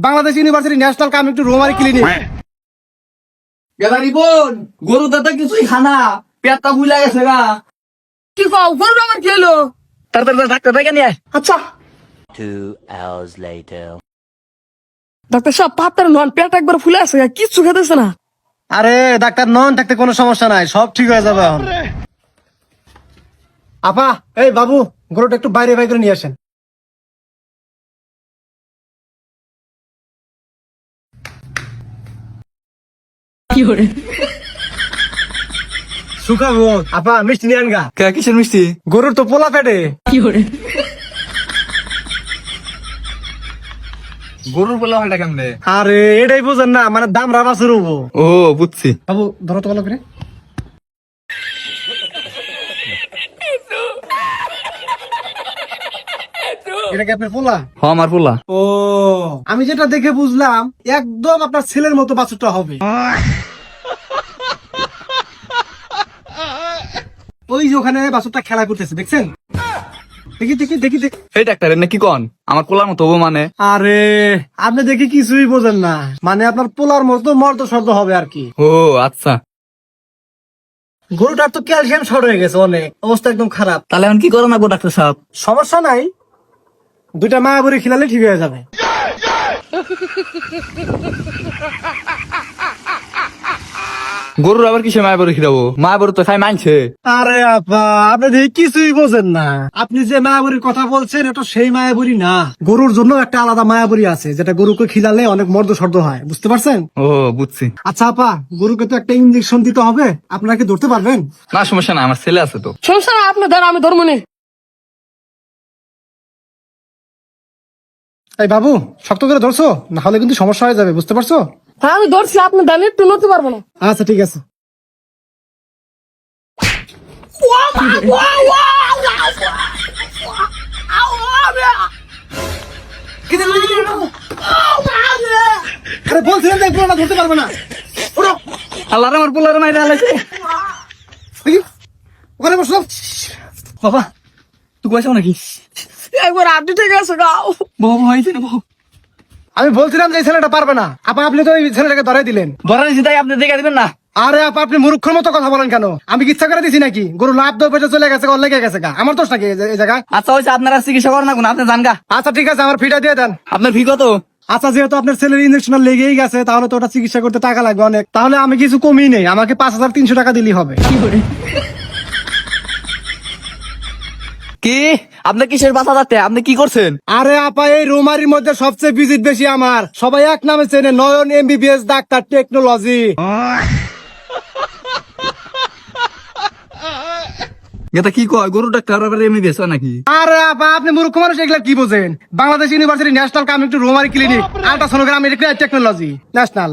Bangladesh university national community Rowmari clinic. গেলারি বোন গরু দাদা কিছুই খানা পেটটা বুলা গেছে গা। কি কও গরু আমার কি হলো? তাড়াতাড়ি ডাক্তার ডেকে নিয়ে আয়। আচ্ছা 2 hours later. ডাক্তার সাহেব পাতার নন পেট একবার ফুলে আছে কিচ্ছু খেতেছে না। আরে ডাক্তার নন থাকতে কোনো সমস্যা নাই, সব ঠিক হয়ে যাবে এখন। আপা, এই বাবু, গরুটা একটু বাইরে বাইরে করে নিয়ে আসেন। শুকাবো আপা, মিষ্টি নিয়ে আনগা। কিসের মিষ্টি? গরুর তো পোলা পেটে। গরুর বলা হয়টা কেমনে? আরে এটাই বুঝেন না, মানে দাম রাবা শুরু হবো। ও বুঝছি। বাবু ধরো তো ভালো করে। এটা কি আপনার পোলা? হ আমার পোলা। ও, আমি যেটা দেখে বুঝলাম একদম আপনার ছেলের মতো বাছুরটা হবে। ওই যে ওখানে বাছুরটা খেলা করতেছে, দেখছেন? দেখি দেখি দেখি দেখি। এই ডাক্তার এনে কি কন আমার পোলার মতো হবো মানে? আরে আপনি দেখি কিছুই বোঝেন না, মানে আপনার পোলার মতো মর্দ শব্দ হবে আর কি। ও আচ্ছা, গরুটার তো ক্যালসিয়াম শর্ট হয়ে গেছে, অনেক অবস্থা একদম খারাপ। তাহলে এখন কি করে না গো ডাক্তার সাহেব? সমস্যা নাই, দুইটা মায়াবুড়ি খিলালে ঠিক হয়ে যাবে। গরুর আবার কিসে মায়াবরি খিরাবো? মায়াবরি তো খাই মানছে। আরে আপা, আপনি দেখি কিছুই বোঝেন না। আপনি যে মায়াবুরির কথা বলছেন এটা সেই মায়াবুরি না। গরুর জন্য একটা আলাদা মায়াবুরি আছে, যেটা গরুকে খিলালে অনেক মর্দ শব্দ হয়, বুঝতে পারছেন? ও বুঝছি। আচ্ছা আপা, গরুকে তো একটা ইঞ্জেকশন দিতে হবে, আপনারা কি ধরতে পারবেন? না সমস্যা না, আমার ছেলে আছে তো। সমস্যা না, আপনি ধর আমি ধরবো নি। এই বাবু, শক্ত করে ধরছো, না হলে কিন্তু সমস্যা হয়ে যাবে, বুঝতে পারছো? হ্যাঁ আমি ধরছি, আপনি দাঁড়িয়ে একটু নড়তে পারবো না। আচ্ছা ঠিক আছে। আরে বলছিলাম যে পুরোটা ধরতে পারবে না। উঠো, আল্লাহ আমার পোলার মাইরে আলাইছে। দেখি ওখানে বসো। বাবা তুই কইছো নাকি? একবার আড্ডি থেকে আছে গাও। বাবা হয়েছে না বাবু? আমি বলছিলাম যে এই ছেলেটা পারবে না, আপা আপনি তো এই ছেলেটাকে ধরাই দিলেন। ধরা দিছি তাই আপনি দেখে দিবেন না? আরে আপা, আপনি মূর্খের মতো কথা বলেন কেন? আমি কি ইচ্ছা করে দিছি নাকি? গরু লাভ দৌড় পেটে চলে গেছে, লেগে গেছে গা, আমার দোষ নাকি এই জায়গায়? আচ্ছা হয়েছে, আপনারা চিকিৎসা করেন না কোন, আপনি জান গা। আচ্ছা ঠিক আছে, আমার ফিটা দিয়ে দেন। আপনার ফি কত? আচ্ছা যেহেতু আপনার ছেলের ইঞ্জেকশন লেগেই গেছে, তাহলে তো ওটা চিকিৎসা করতে টাকা লাগবে অনেক, তাহলে আমি কিছু কমই নেই, আমাকে 5,300 টাকা দিলেই হবে। কি আপনি কিসের বাসা যাচ্ছে? আপনি কি করছেন? আরে আপা, এই রোমারির মধ্যে সবচেয়ে ভিজিট বেশি আমার, সবাই এক নামে চেনে, নয়ন MBBS ডাক্তার টেকনোলজি। এটা কি কয় গরু ডাক্তার আবার এমনি দিয়েছ নাকি? আরে আপা, আপনি মূর্খ মানুষ, এগুলা কি বোঝেন? Bangladesh university national community Rowmari clinic ultrasonogram technology national.